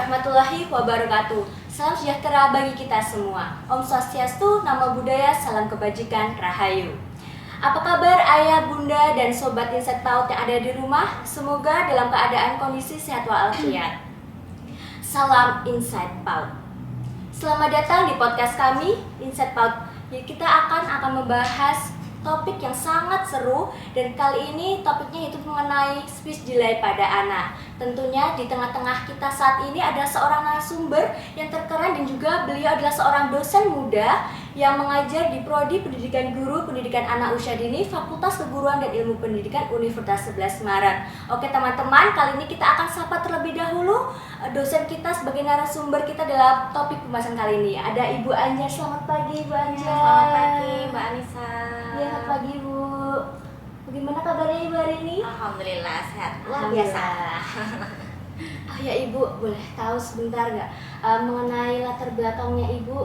warahmatullahi wabarakatuh. Salam sejahtera bagi kita semua. Om Swastiastu, Namo Buddhaya, salam kebajikan, Rahayu. Apa kabar ayah, bunda, dan sobat Insight PAUD yang ada di rumah? Semoga dalam keadaan kondisi sehat walafiat. Salam Insight PAUD. Selamat datang di podcast kami, Insight PAUD. Kita akan membahas topik yang sangat seru, dan kali ini topiknya itu mengenai speech delay pada anak. Tentunya di tengah-tengah kita saat ini ada seorang narasumber yang terkeren, dan juga beliau adalah seorang dosen muda yang mengajar di Prodi Pendidikan Guru Pendidikan Anak Usia Dini Fakultas Keguruan dan Ilmu Pendidikan Universitas 11 Maret. Oke teman-teman, kali ini kita akan sapa terlebih dahulu dosen kita sebagai narasumber kita dalam topik pembahasan kali ini. Ada Ibu Anjar. Selamat pagi Ibu Anjar. Selamat pagi Mbak Anissa. Ya, selamat pagi Bu. Bagaimana kabarnya Ibu hari ini? Alhamdulillah sehat luar biasa. Oh ya Ibu, boleh tahu sebentar nggak mengenai latar belakangnya Ibu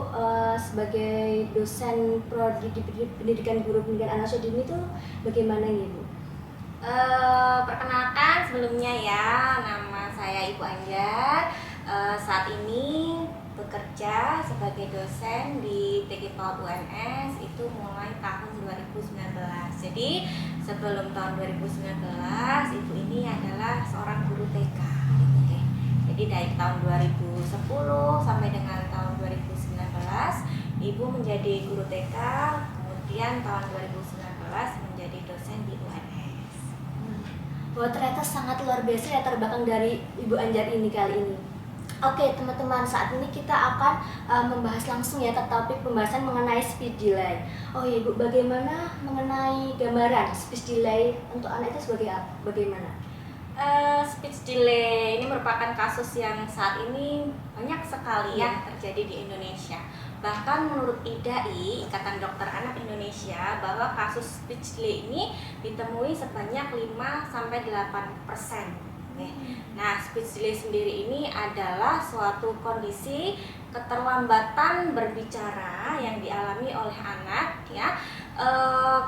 sebagai dosen Prodi Pendidikan Guru Pendidikan Anak Usia Dini itu bagaimana ya Ibu? Perkenalkan sebelumnya ya, nama saya Ibu Anjar. Saat ini bekerja sebagai dosen di TG PAUD UNS itu mulai tahun 2019. Jadi sebelum tahun 2019 itu ini adalah seorang guru TK. Oke. Jadi dari tahun 2010 sampai dengan tahun 2019 Ibu menjadi guru TK, kemudian tahun 2019 menjadi dosen di UNS. Wah, ternyata sangat luar biasa ya terbelakang dari Ibu Anjar ini kali ini. Oke teman-teman, saat ini kita akan membahas langsung ya topik pembahasan mengenai speech delay. Oh ya Ibu, bagaimana mengenai gambaran speech delay untuk anak itu sebagai apa? Bagaimana? Speech delay ini merupakan kasus yang saat ini banyak sekali ya terjadi di Indonesia. Bahkan menurut IDAI, Ikatan Dokter Anak Indonesia, bahwa kasus speech delay ini ditemui sebanyak 5-8%. Nah, speech delay sendiri ini adalah suatu kondisi keterlambatan berbicara yang dialami oleh anak ya.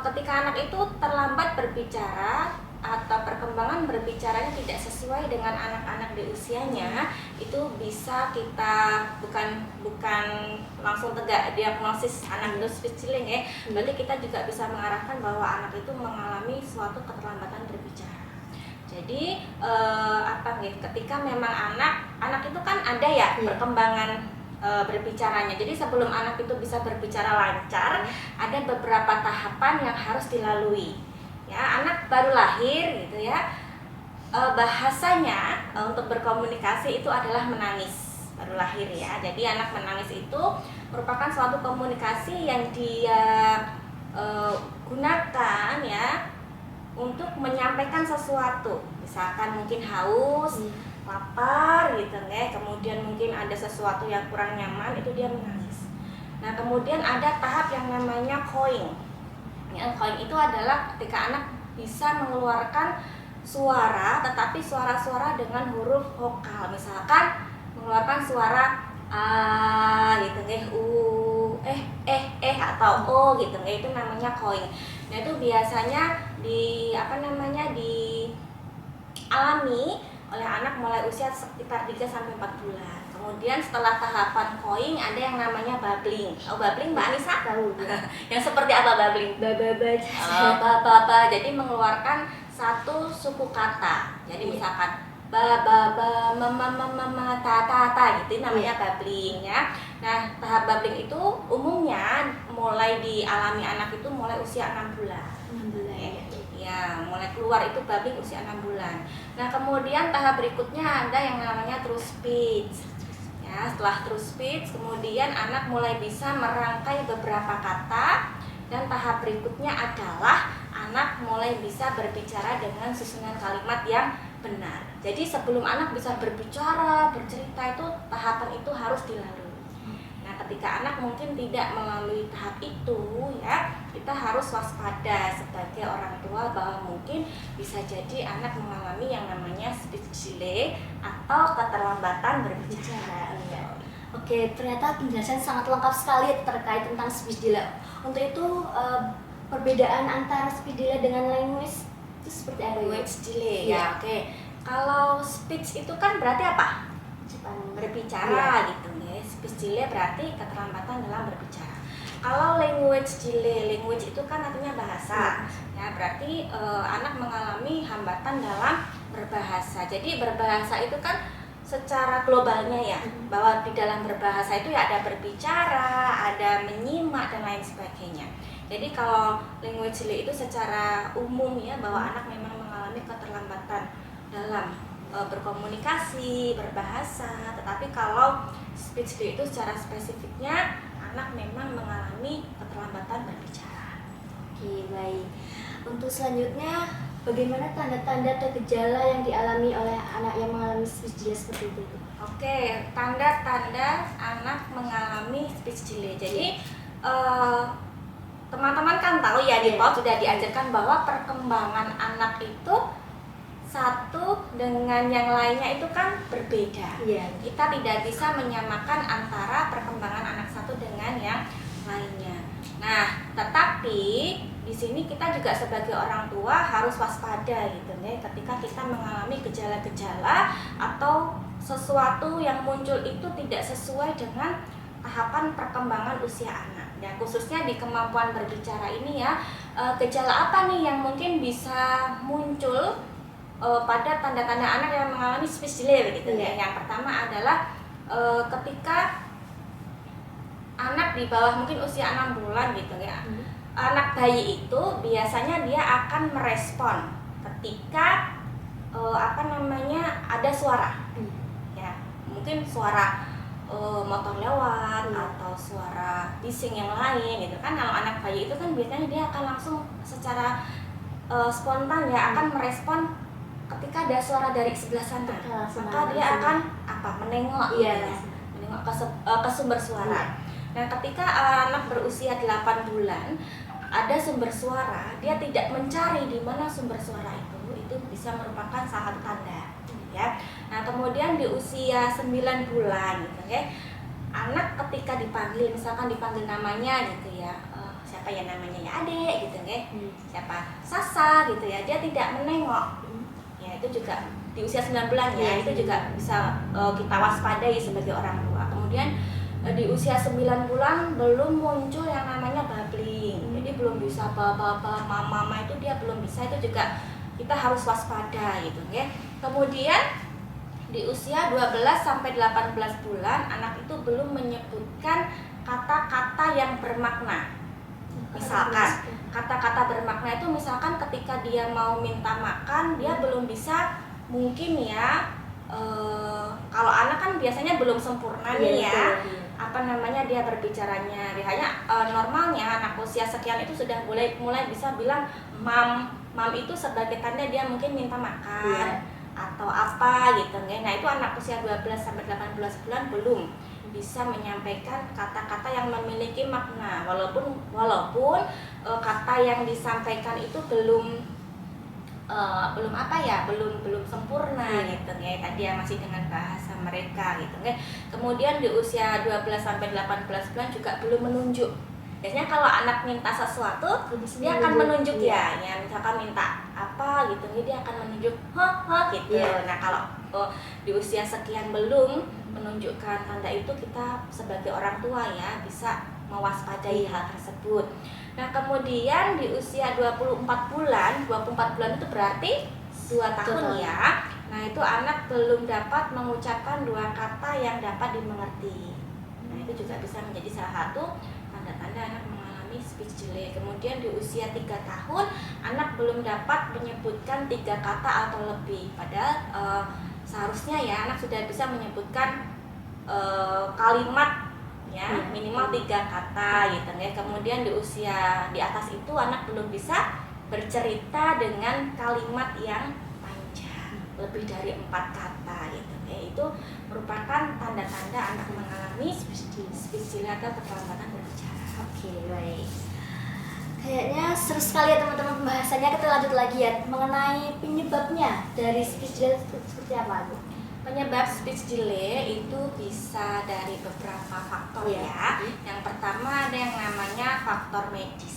Ketika anak itu terlambat berbicara atau perkembangan berbicaranya tidak sesuai dengan anak-anak di usianya, itu bisa kita bukan langsung tegak diagnosis anak itu speech delay ya. Berarti kita juga bisa mengarahkan bahwa anak itu mengalami suatu keterlambatan berbicara. Jadi ketika memang anak itu kan ada ya perkembangan berbicaranya. Jadi sebelum anak itu bisa berbicara lancar, ada beberapa tahapan yang harus dilalui. Ya, anak baru lahir gitu ya. Bahasanya untuk berkomunikasi itu adalah menangis. Baru lahir ya. Jadi anak menangis itu merupakan suatu komunikasi yang dia gunakan ya untuk menyampaikan sesuatu, misalkan mungkin haus, lapar gitu ya, kemudian mungkin ada sesuatu yang kurang nyaman, itu dia menangis. Nah kemudian ada tahap yang namanya cooing. Ya, cooing itu adalah ketika anak bisa mengeluarkan suara, tetapi suara-suara dengan huruf vokal, misalkan mengeluarkan suara a gitu ya, atau o gitu ya, itu namanya cooing. Nah itu biasanya dialami oleh anak mulai usia sekitar 3-4 bulan. Kemudian setelah tahapan cooing ada yang namanya babbling. Oh, babbling Mbak Anissa? Tahu. Yang seperti apa babbling? Ba. Jadi mengeluarkan satu suku kata. Jadi misalkan ba, mama, ta gitu, namanya babbling ya. Nah, tahap babbling itu umumnya mulai dialami anak itu mulai usia 6 bulan. Ya, mulai keluar itu babbling usia 6 bulan. Nah, kemudian tahap berikutnya ada yang namanya true speech. Ya, setelah true speech, kemudian anak mulai bisa merangkai beberapa kata, dan tahap berikutnya adalah anak mulai bisa berbicara dengan susunan kalimat yang benar. Jadi sebelum anak bisa berbicara, bercerita, itu tahapan itu harus dilalui. Nah, ketika anak mungkin tidak melalui tahap itu ya, kita harus waspada sebagai orang tua bahwa mungkin bisa jadi anak mengalami yang namanya speech delay atau keterlambatan berbicara. Oke, ternyata penjelasan sangat lengkap sekali terkait tentang speech delay. Untuk itu perbedaan antara speech delay dengan language itu seperti apa? Language delay ya. Oke. Kalau speech itu kan berarti apa? berbicara gitu ya. Speech delay berarti keterlambatan dalam berbicara. Kalau language delay, language itu kan artinya bahasa. Ya, berarti anak mengalami hambatan dalam berbahasa. Jadi berbahasa itu kan secara globalnya ya, bahwa di dalam berbahasa itu ya ada berbicara, ada menyimak dan lain sebagainya. Jadi kalau language delay itu secara umum ya, bahwa anak memang mengalami keterlambatan dalam berkomunikasi, berbahasa. Tetapi kalau speech delay itu secara spesifiknya anak memang mengalami keterlambatan berbicara. Oke, baik. Untuk selanjutnya, bagaimana tanda-tanda atau gejala yang dialami oleh anak yang mengalami speech delay seperti itu? Oke, tanda-tanda anak mengalami speech delay. Jadi teman-teman kan tahu ya, di PAUD sudah diajarkan bahwa perkembangan anak itu satu dengan yang lainnya itu kan berbeda. Kita tidak bisa menyamakan antara perkembangan anak satu dengan yang lainnya. Nah, tetapi di sini kita juga sebagai orang tua harus waspada gitu ya, ketika kita mengalami gejala-gejala atau sesuatu yang muncul itu tidak sesuai dengan tahapan perkembangan usia anak. Ya, khususnya di kemampuan berbicara ini ya, gejala apa nih yang mungkin bisa muncul pada tanda-tanda anak yang mengalami speech delay gitu ya. Yang pertama adalah ketika anak di bawah mungkin usia 6 bulan gitu ya. Anak bayi itu biasanya dia akan merespon ketika ada suara. Ya, mungkin suara motor lewat atau suara bising yang lain gitu kan. Kalau anak bayi itu kan biasanya dia akan langsung secara spontan ya akan merespon ketika ada suara dari sebelah sana. Maka dia akan menengok menengok ke sumber suara. Nah, ketika anak berusia 8 bulan ada sumber suara, dia tidak mencari di mana sumber suara itu bisa merupakan salah satu tanda ya. Nah, kemudian di usia 9 bulan gitu ya, anak ketika dipanggil, misalkan dipanggil namanya gitu ya, siapa ya namanya ya, Adek gitu ya, siapa Sasa gitu ya, dia tidak menengok ya, itu juga di usia 9 bulan ya, itu juga bisa kita waspadai sebagai orang tua. Kemudian di usia 9 bulan belum muncul yang namanya babbling, jadi belum bisa baba, mama itu dia belum bisa, itu juga kita harus waspada gitu ya. Kemudian di usia 12 sampai 18 bulan anak itu belum menyebutkan kata-kata yang bermakna. Misalkan kata-kata bermakna itu misalkan ketika dia mau minta makan, dia belum bisa mungkin ya, kalau anak kan biasanya belum sempurna nih ya, dia berbicaranya. Biasanya normalnya anak usia sekian itu sudah mulai bisa bilang mam itu sebagai tanda dia mungkin minta makan atau apa gitu ya. Nah, itu anak usia 12 sampai 18 bulan belum bisa menyampaikan kata-kata yang memiliki makna, walaupun kata yang disampaikan itu belum sempurna gitu ya. Tadi ya masih dengan bahasa mereka gitu ya. Kemudian di usia 12 sampai 18 bulan juga belum menunjuk. Biasanya kalau anak minta sesuatu, dia akan menunjuk ya, misalkan minta apa gitu, dia akan menunjuk gitu. Nah, kalau di usia sekian belum menunjukkan tanda itu, kita sebagai orang tua ya bisa mewaspadai hal tersebut. Nah, kemudian di usia 24 bulan itu berarti 2 tahun ya. Nah, itu anak belum dapat mengucapkan 2 kata yang dapat dimengerti. Nah, itu juga bisa menjadi salah satu tanda-tanda anak mengalami speech delay. Kemudian di usia 3 tahun anak belum dapat menyebutkan 3 kata atau lebih. Padahal seharusnya ya anak sudah bisa menyebutkan kalimat ya, minimal 3 kata gitu ya. Kemudian di usia di atas itu anak belum bisa bercerita dengan kalimat yang panjang lebih dari 4 kata gitu ya. Itu merupakan tanda-tanda anak mengalami speech delay atau keterlambatan berbicara. Oke, baik. Kayaknya seru sekali ya teman-teman pembahasannya. Kita lanjut lagi ya mengenai penyebabnya dari speech delay seperti apa, Bu? Penyebab speech delay itu bisa dari beberapa faktor ya. Yang pertama ada yang namanya faktor medis.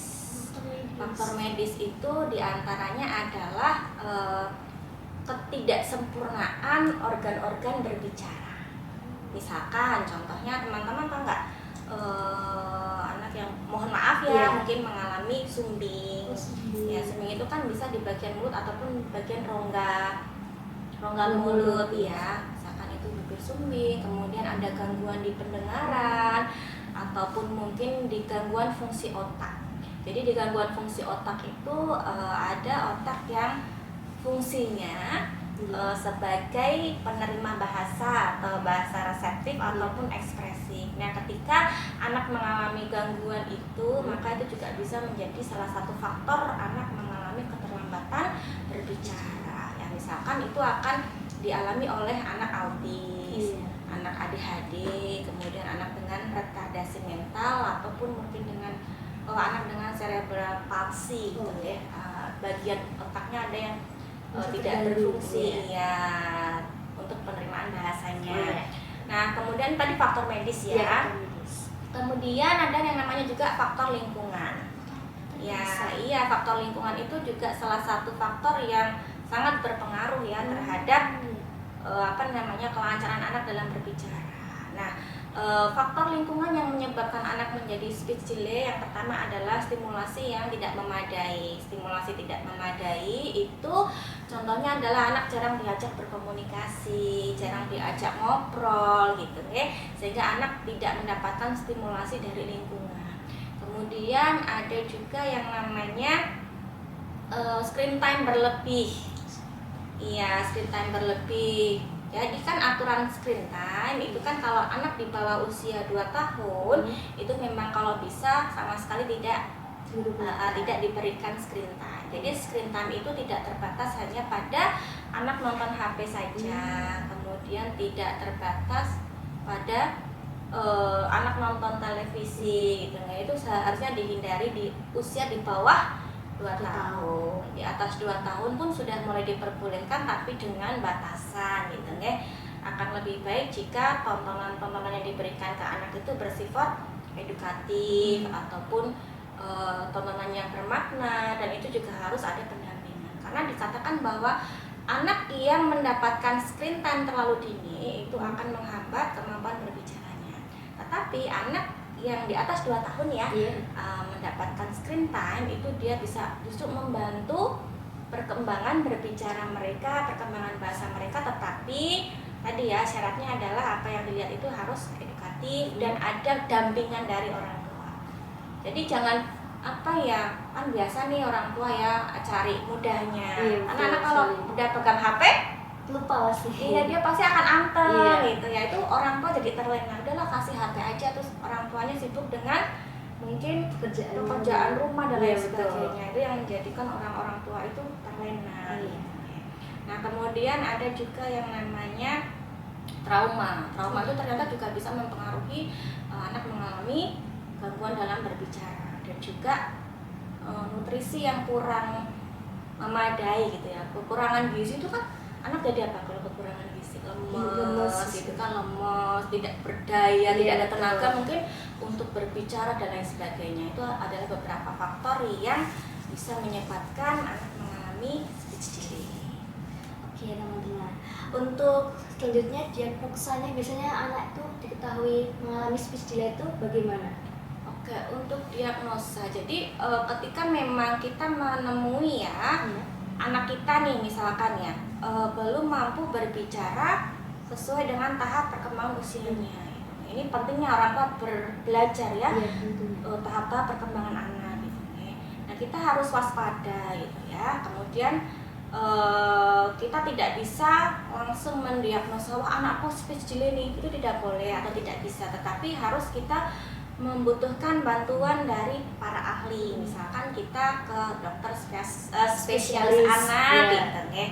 Faktor medis itu diantaranya adalah ketidaksempurnaan organ-organ berbicara. Misalkan contohnya teman-teman tahu nggak, anak yang mohon maaf ya, mungkin mengalami sumbing. Ya, sumbing itu kan bisa di bagian mulut ataupun bagian rongga mulut ya. Misalkan itu bibir sumbing, kemudian ada gangguan di pendengaran ataupun mungkin di gangguan fungsi otak. Jadi di gangguan fungsi otak itu ada otak yang fungsinya sebagai penerima bahasa atau bahasa reseptif ataupun ekspresif. Nah, ketika anak mengalami gangguan itu, maka itu juga bisa menjadi salah satu faktor anak mengalami keterlambatan berbicara. Ya, misalkan itu akan dialami oleh anak autis, anak ADHD, kemudian anak dengan retardasi mental ataupun mungkin dengan anak dengan cerebral palsy gitu ya. Bagian otaknya ada yang tidak berfungsi ya untuk penerimaan bahasanya. Nah, kemudian tadi faktor medis ya. Kemudian ada yang namanya juga faktor lingkungan. Ya, iya, faktor lingkungan itu juga salah satu faktor yang sangat berpengaruh ya terhadap kelancaran anak dalam berbicara. Nah, faktor lingkungan yang menyebabkan anak menjadi speech delay yang pertama adalah stimulasi yang tidak memadai. Stimulasi tidak memadai itu contohnya adalah anak jarang diajak berkomunikasi, jarang diajak ngobrol gitu ya, sehingga anak tidak mendapatkan stimulasi dari lingkungan. Kemudian ada juga yang namanya screen time berlebih. Iya, screen time berlebih. Jadi kan aturan screen time itu kan kalau anak di bawah usia 2 tahun itu memang kalau bisa sama sekali tidak diberikan screen time. Jadi screen time itu tidak terbatas hanya pada anak nonton HP saja, kemudian tidak terbatas pada anak nonton televisi gitu. Nah, itu seharusnya dihindari di usia di bawah 2 tahun. Di atas 2 tahun pun sudah mulai diperbolehkan tapi dengan batasan gitu ya. Akan lebih baik jika tontonan-tontonan yang diberikan ke anak itu bersifat edukatif ataupun tontonan yang bermakna, dan itu juga harus ada pendampingan. Karena dikatakan bahwa anak yang mendapatkan screen time terlalu dini itu akan menghambat kemampuan berbicaranya. Tetapi anak yang di atas 2 tahun ya mendapatkan screen time itu dia bisa justru membantu perkembangan berbicara mereka, perkembangan bahasa mereka, tetapi tadi ya syaratnya adalah apa yang dilihat itu harus edukatif dan ada dampingan dari orang tua. Jadi jangan kan biasa nih orang tua ya cari mudahnya. Anak-anak kalau udah pegang HP lupa pasti. Iya, dia pasti akan anteng gitu ya. Itu orang tua jadi terlena. Udahlah kasih HP aja, terus orang tuanya sibuk dengan mungkin pekerjaan rumah dan lain sebagainya. Itu yang menjadikan orang-orang tua itu terlena. Nah, kemudian ada juga yang namanya trauma. Trauma itu ternyata juga bisa mempengaruhi anak mengalami gangguan dalam berbicara, dan juga nutrisi yang kurang memadai gitu ya. Kekurangan gizi itu kan anak jadi apa kalau kekurangan gizi? Lemes gitu kan, lemes, tidak berdaya, tidak ada tenaga mungkin untuk berbicara dan lain sebagainya. Itu adalah beberapa faktor yang bisa menyebabkan anak mengalami speech delay. Oke teman-teman, untuk selanjutnya diagnosanya biasanya anak itu diketahui mengalami speech delay itu bagaimana? Oke, untuk diagnosa, jadi ketika memang kita menemui ya anak kita nih misalkan ya belum mampu berbicara sesuai dengan tahap perkembangan usianya. Ini pentingnya orang tua belajar ya tahap-tahap perkembangan anak gitu ya. Nah, kita harus waspada gitu ya. Kemudian kita tidak bisa langsung mendiagnosa wah anakku speech delay nih, itu tidak boleh atau tidak bisa, tetapi harus kita membutuhkan bantuan dari para ahli. Misalkan kita ke dokter spesialis anak gitu ya.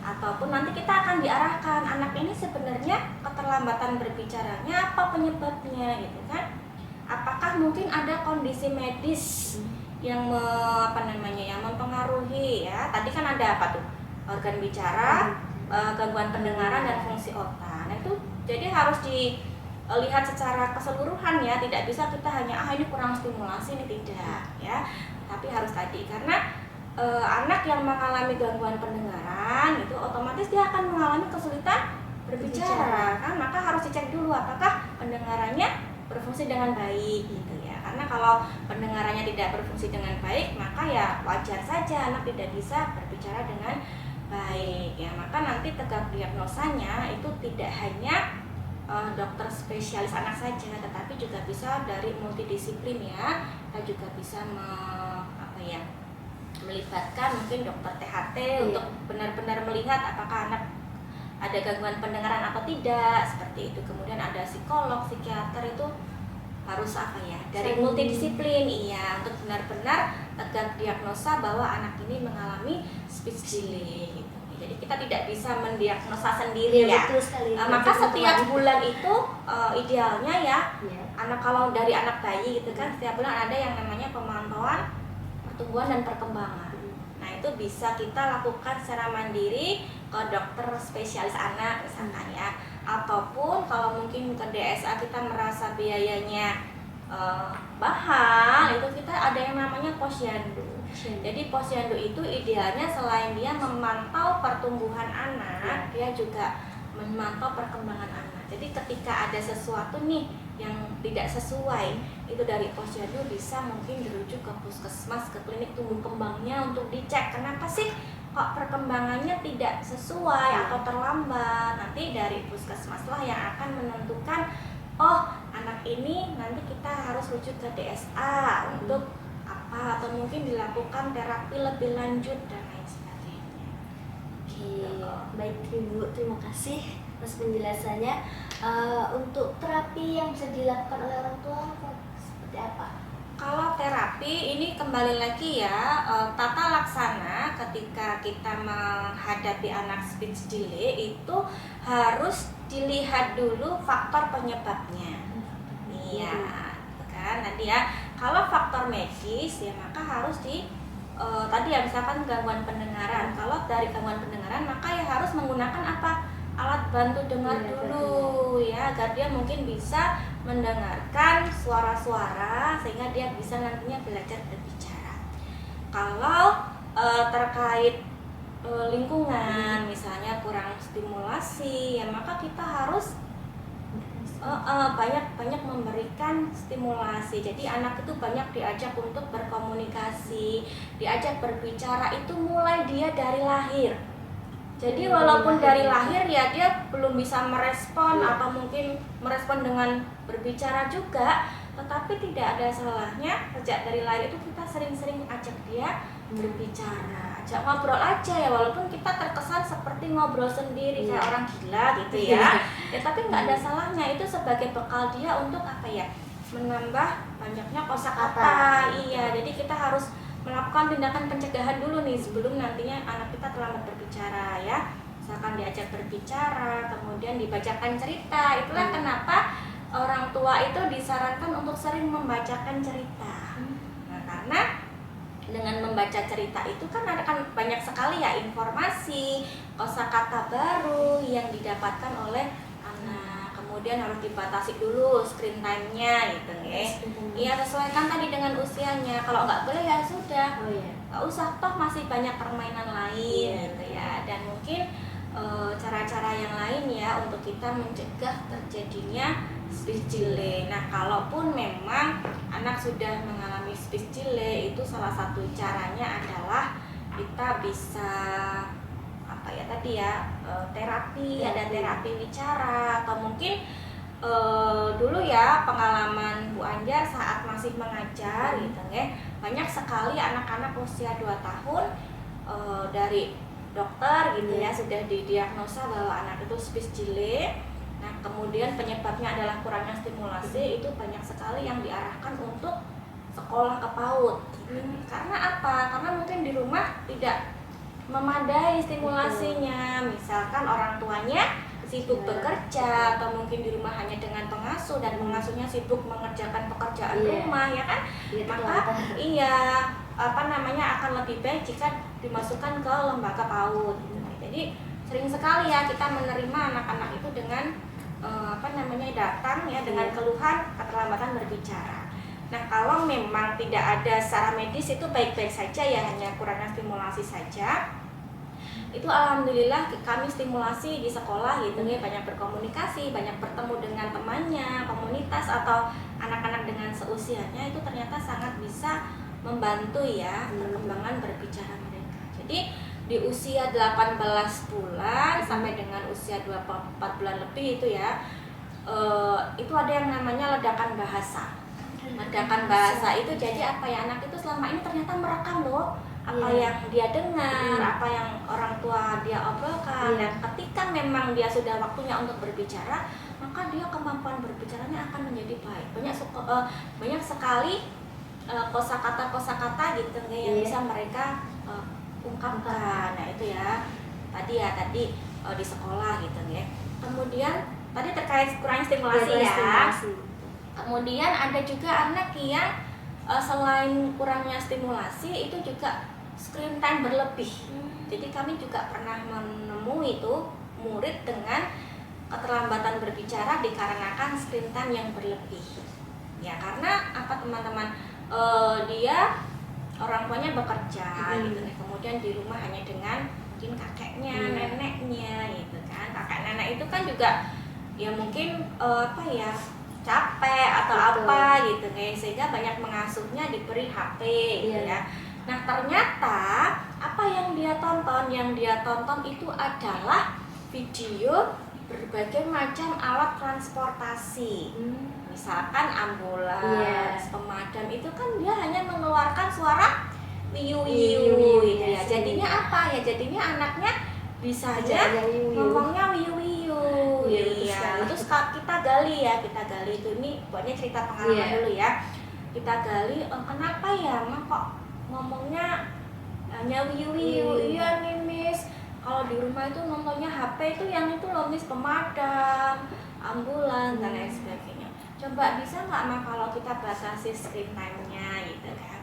Ataupun nanti kita akan diarahkan anak ini sebenarnya keterlambatan berbicaranya apa penyebabnya gitu kan. Apakah mungkin ada kondisi medis yang yang mempengaruhi ya. Tadi kan ada apa tuh? Organ bicara, gangguan pendengaran dan fungsi otak. Nah, itu jadi harus dilihat secara keseluruhan ya, tidak bisa kita hanya ini kurang stimulasi, ini tidak ya, tapi harus tadi karena anak yang mengalami gangguan pendengaran itu otomatis dia akan mengalami kesulitan berbicara kan, maka harus dicek dulu apakah pendengarannya berfungsi dengan baik gitu ya. Karena kalau pendengarannya tidak berfungsi dengan baik, maka ya wajar saja anak tidak bisa berbicara dengan baik ya. Maka nanti tegak diagnosanya itu tidak hanya dokter spesialis anak saja, tetapi juga bisa dari multidisiplin ya. Kita juga bisa melibatkan mungkin dokter THT untuk benar-benar melihat apakah anak ada gangguan pendengaran atau tidak, seperti itu. Kemudian ada psikolog, psikiater, itu harus dari multidisiplin untuk benar-benar tegak diagnosa bahwa anak ini mengalami speech delay gitu. Jadi kita tidak bisa mendiagnosa sendiri ya. Betul sekali. Maka setiap bulan itu idealnya ya, anak kalau dari anak bayi gitu kan, setiap bulan ada yang namanya pemantauan pertumbuhan dan perkembangan. Nah itu bisa kita lakukan secara mandiri ke dokter spesialis anak misalkan ya, ataupun kalau mungkin ke DSA kita merasa biayanya mahal, itu kita ada yang namanya posyandu. Jadi posyandu itu idealnya selain dia memantau pertumbuhan anak, dia juga memantau perkembangan anak. Jadi ketika ada sesuatu nih yang tidak sesuai, itu dari posyandu bisa mungkin dirujuk ke puskesmas, ke klinik tumbuh kembangnya untuk dicek kenapa sih kok perkembangannya tidak sesuai atau terlambat. Nanti dari puskesmas lah yang akan menentukan, oh anak ini nanti kita harus rujuk ke DSA untuk apa, atau mungkin dilakukan terapi lebih lanjut dan lain sebagainya. Baik Ibu, terima kasih atas penjelasannya. Untuk terapi yang bisa dilakukan oleh orang tua seperti apa? Kalau terapi ini kembali lagi ya, tata laksana ketika kita menghadapi anak speech delay itu harus dilihat dulu faktor penyebabnya. Iya, kan nanti ya. Kalau faktor medis ya maka harus tadi ya misalkan gangguan pendengaran. Kalau dari gangguan pendengaran maka ya harus menggunakan apa? Alat bantu dengar dulu ya, agar dia mungkin bisa mendengarkan suara-suara sehingga dia bisa nantinya belajar berbicara. Kalau terkait lingkungan misalnya kurang stimulasi ya maka kita harus banyak memberikan stimulasi. Jadi anak itu banyak diajak untuk berkomunikasi, diajak berbicara itu mulai dia dari lahir. Jadi walaupun dari lahir ya dia belum bisa merespon atau mungkin merespon dengan berbicara juga, tetapi tidak ada salahnya sejak dari lahir itu kita sering-sering ajak dia berbicara, ajak ngobrol aja ya, walaupun kita terkesan seperti ngobrol sendiri kayak orang gila gitu ya. Ya tapi nggak ada salahnya, itu sebagai bekal dia untuk menambah banyaknya kosakata. Iya, jadi kita harus melakukan tindakan pencegahan dulu nih sebelum nantinya anak kita terlambat berbicara ya. Misalkan diajak berbicara, kemudian dibacakan cerita. Itulah kenapa orang tua itu disarankan untuk sering membacakan cerita. Nah, karena dengan membaca cerita itu kan banyak sekali ya informasi, kosakata baru yang didapatkan oleh anak. Kemudian harus dibatasi dulu screen time-nya gitu ya. Iya, sesuaikan tadi dengan usianya. Kalau nggak boleh ya sudah, nggak usah, toh masih banyak permainan lain gitu ya. Dan mungkin cara-cara yang lain ya untuk kita mencegah terjadinya speech delay. Nah, kalaupun memang anak sudah mengalami speech delay, itu salah satu caranya adalah kita bisa terapi, ada terapi bicara, atau mungkin dulu ya pengalaman Bu Anjar saat masih mengajar gitu ya, banyak sekali anak-anak usia 2 tahun dari dokter gitu ya sudah didiagnosa bahwa anak itu speech delay. Nah, kemudian penyebabnya adalah kurangnya stimulasi, itu banyak sekali yang diarahkan untuk sekolah ke PAUD. Karena apa? Karena mungkin di rumah tidak memadai stimulasinya. Misalkan orang tuanya sibuk bekerja, atau mungkin di rumah hanya dengan pengasuh dan pengasuhnya sibuk mengerjakan pekerjaan rumah ya kan. Maka akan lebih baik jika dimasukkan ke lembaga PAUD. Jadi sering sekali ya kita menerima anak-anak itu dengan datang ya dengan keluhan keterlambatan berbicara. Nah, kalau memang tidak ada secara medis itu baik-baik saja ya, hanya kurangnya stimulasi saja. Itu alhamdulillah kami stimulasi di sekolah gitu ya, banyak berkomunikasi, banyak bertemu dengan temannya, komunitas atau anak-anak dengan seusianya, itu ternyata sangat bisa membantu ya perkembangan berbicara mereka. Jadi di usia 18 bulan sampai dengan usia 24 bulan lebih itu ya, itu ada yang namanya ledakan bahasa. Ledakan bahasa itu jadi apa ya, anak itu selama ini ternyata merekam loh apa yang dia dengar, apa yang orang tua dia obrolkan, dan ketika memang dia sudah waktunya untuk berbicara, maka dia kemampuan berbicaranya akan menjadi baik. Banyak sekali kosakata gitu yang bisa mereka ungkapkan. Nah itu ya tadi di sekolah gitu ya. Kemudian tadi terkait kurang stimulasi ya. Kemudian ada juga anak yang selain kurangnya stimulasi itu juga screen time berlebih. Jadi kami juga pernah menemui itu murid dengan keterlambatan berbicara dikarenakan screen time yang berlebih. Ya karena apa teman-teman, dia orang tuanya bekerja gitu, kemudian di rumah hanya dengan mungkin kakeknya, neneknya gitu kan. Kakek nenek itu kan juga ya mungkin capek atau apa gitu guys, sehingga banyak mengasuhnya diberi HP gitu ya. Nah ternyata apa yang dia tonton? Yang dia tonton itu adalah video berbagai macam alat transportasi. Misalkan ambulans, pemadam, itu kan dia hanya mengeluarkan suara wiu-wiu gitu ya. Jadinya apa ya? Jadinya anaknya bisa aja ngomongnya wiu-wiu. Iya. Terus kita gali itu, ini buatnya cerita pengalaman dulu ya. Kita gali, kenapa ya Mak kok ngomongnya hanya wiu-wiu? Iya nih Miss, kalau di rumah itu nontonnya HP itu yang itu loh Miss, pemadam, ambulans dan lain sebagainya. Coba bisa nggak Mak kalau kita batasi screen time-nya gitu kan?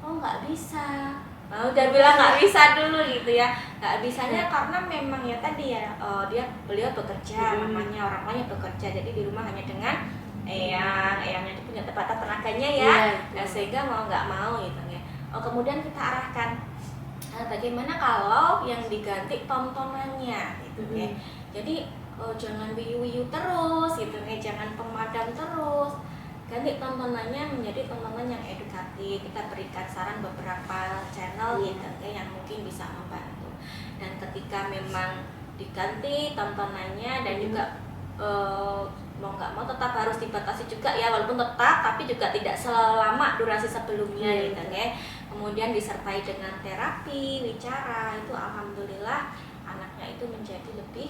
Oh nggak bisa. Udah bilang nggak bisa dulu gitu ya. Nggak bisanya karena memang ya tadi ya, beliau bekerja, mamanya orang tuanya bekerja, jadi di rumah hanya dengan eyangnya itu punya tempatan tenaganya ya. Nah, sehingga mau nggak mau gitu ya. Kemudian kita arahkan bagaimana kalau yang diganti tontonannya gitu ya. Jadi jangan wiu-wiu terus gitu ya, jangan pemadam terus. Ganti tontonannya menjadi tontonan yang edukatif. Kita berikan saran beberapa channel gitu ya, yang mungkin bisa membantu. Dan ketika memang diganti tontonannya dan juga mau nggak mau tetap harus dibatasi juga ya, walaupun tetap tapi juga tidak selama durasi sebelumnya gitu ya. Kemudian disertai dengan terapi wicara, itu alhamdulillah anaknya itu menjadi lebih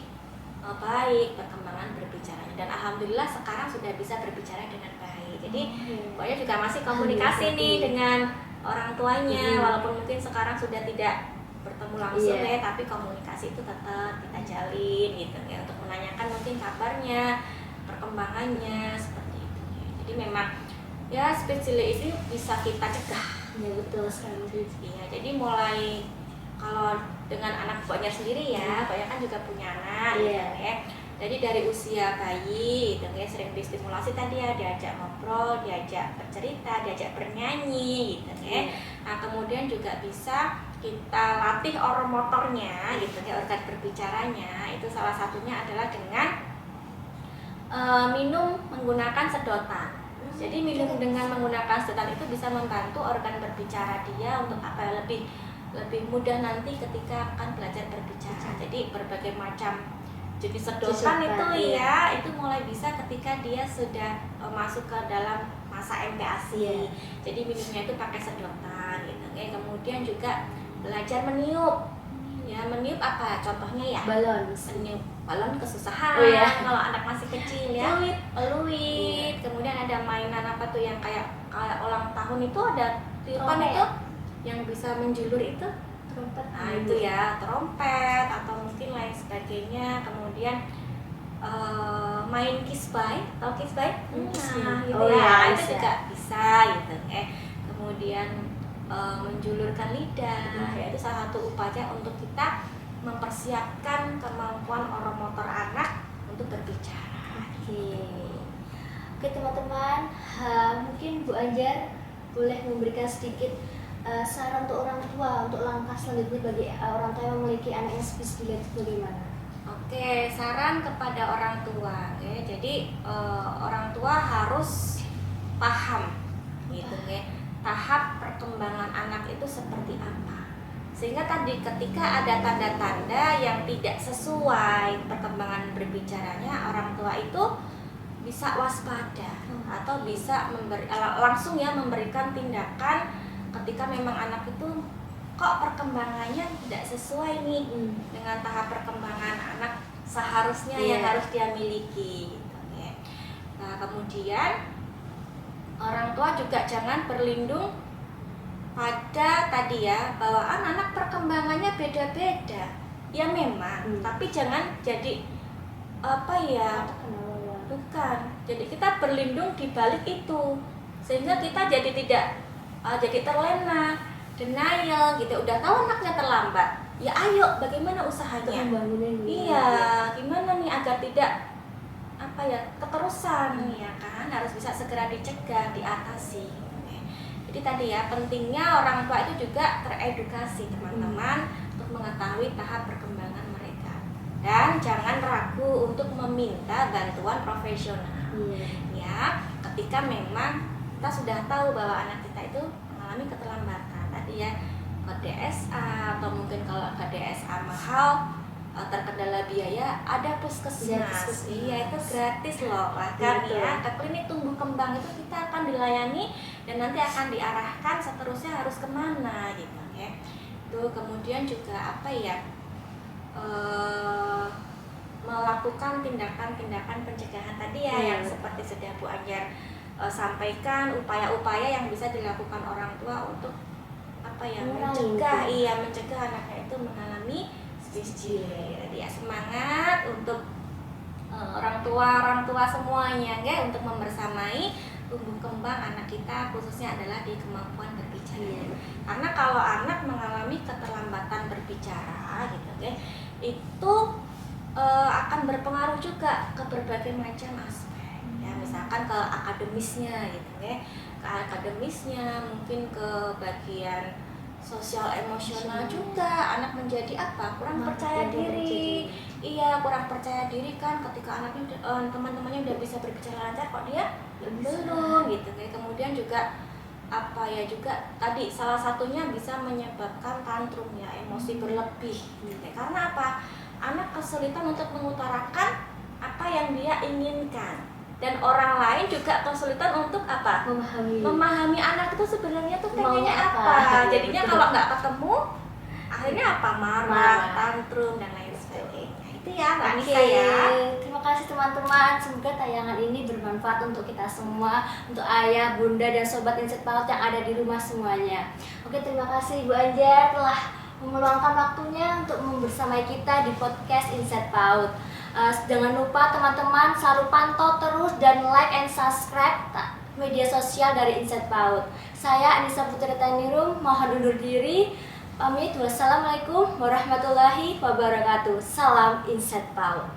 baik perkembangan berbicaranya, dan alhamdulillah sekarang sudah bisa berbicara dengan baik. Jadi pokoknya juga masih komunikasi nih dengan orang tuanya, walaupun mungkin sekarang sudah tidak bertemu langsung ya, tapi komunikasi itu tetap kita jalin gitu ya, untuk menanyakan mungkin kabarnya, perkembangannya seperti itu ya. Jadi memang ya speech delay itu bisa kita cegah. Ya betul sekali. Iya, jadi mulai kalau dengan anak Mbaknya sendiri ya, Mbaknya kan juga punya anak gitu ya. Jadi dari usia bayi gitu ya, sering distimulasi tadi ya, diajak ngobrol, diajak bercerita, diajak bernyanyi gitu ya. Nah, kemudian juga bisa kita latih oromotornya gitu ya, organ berbicaranya. Itu salah satunya adalah dengan minum menggunakan sedotan. Jadi minum dengan menggunakan sedotan itu bisa membantu organ berbicara dia untuk apa, lebih mudah nanti ketika akan belajar berbicara. Jadi berbagai macam jenis sedotan itu ya, itu mulai bisa ketika dia sudah masuk ke dalam masa MPASI. Jadi minumnya itu pakai sedotan gitu ya. Kemudian juga belajar meniup. Ya, meniup apa contohnya ya? Balon. Meniup balon kesusahan. Kalau anak masih kecil ya. Peluit. Kemudian ada mainan apa tuh yang kayak ulang tahun itu ada tiupan itu yang bisa menjulur itu, trompet. Nah itu ya, trompet atau mungkin lain sebagainya. Kemudian main kisbay, tahu kisbay? Nah gitu itu juga bisa gitu. Kemudian menjulurkan lidah, yaitu salah satu upaya untuk kita mempersiapkan kemampuan oromotor anak untuk berbicara. Oke teman-teman, mungkin Bu Anjar boleh memberikan sedikit saran untuk orang tua untuk langkah selanjutnya bagi orang tua yang memiliki anak yang spesial itu bagaimana? Oke, saran kepada orang tua. Oke, jadi orang tua harus paham gitu ya, tahap perkembangan anak itu seperti apa. Sehingga tadi ketika ada tanda-tanda yang tidak sesuai perkembangan berbicaranya, orang tua itu bisa waspada atau bisa langsung ya memberikan tindakan ketika memang anak itu kok perkembangannya tidak sesuai nih dengan tahap perkembangan anak seharusnya yang harus dia miliki gitu ya. Nah, kemudian orang tua juga jangan berlindung pada tadi ya, bahwa anak perkembangannya beda-beda. Ya memang, tapi jangan jadi apa ya? Bukan. Jadi kita berlindung di balik itu. Sehingga kita jadi tidak jadi terlena, denial gitu. Udah tahu anaknya terlambat. Ya ayo, bagaimana usahanya? Iya, gimana nih agar tidak apa ya, keterusan ya kan, harus bisa segera dicegah, diatasi. Jadi tadi ya, pentingnya orang tua itu juga teredukasi teman-teman untuk mengetahui tahap perkembangan mereka, dan jangan ragu untuk meminta bantuan profesional. Ya, ketika memang kita sudah tahu bahwa anak kita itu mengalami keterlambatan tadi ya, ke DSA atau mungkin kalau ke DSA mahal, terkendala biaya, ada puskesmas. Iya, itu gratis loh bahkan ya. Ke klinik tumbuh kembang itu kita akan dilayani dan nanti akan diarahkan seterusnya harus kemana gitu ya. Itu kemudian juga apa ya, melakukan tindakan-tindakan pencegahan tadi ya, yang seperti sudah Bu Anjar sampaikan, upaya-upaya yang bisa dilakukan orang tua untuk apa ya, mencegah anaknya itu mengalami spesial. Ya, semangat untuk orang tua semuanya ya, untuk membersamai tumbuh kembang anak kita, khususnya adalah di kemampuan berbicara. Karena kalau anak mengalami keterlambatan berbicara gitu ya, itu akan berpengaruh juga ke berbagai macam aspek. Ya, misalkan ke akademisnya gitu ya, ke akademisnya, mungkin ke bagian sosial emosional juga. Anak menjadi apa? Kurang percaya diri. Iya, kurang percaya diri kan ketika anaknya teman-temannya udah bisa berbicara lancar, kok dia belum gitu ya. Kemudian juga apa ya, juga tadi salah satunya bisa menyebabkan tantrum ya, emosi berlebih gitu ya. Karena apa? Anak kesulitan untuk mengutarakan apa yang dia inginkan, dan orang lain juga kesulitan untuk apa? Memahami anak itu sebenarnya tuh pengennya apa. Jadinya kalau nggak ketemu, akhirnya apa? Marah, tantrum dan lain sebagainya. Itu ya Mbak Nisa ya. Terima kasih teman-teman. Semoga tayangan ini bermanfaat untuk kita semua, untuk ayah, bunda, dan sobat Insight PAUD yang ada di rumah semuanya. Oke, terima kasih Bu Anjar telah meluangkan waktunya untuk membersamai kita di podcast Insight PAUD. Jangan lupa teman-teman selalu pantau terus dan like and subscribe media sosial dari Insight PAUD. Saya Anissa Putri Tanirum, mohon undur diri. Pamit. Wassalamualaikum warahmatullahi wabarakatuh. Salam Insight PAUD.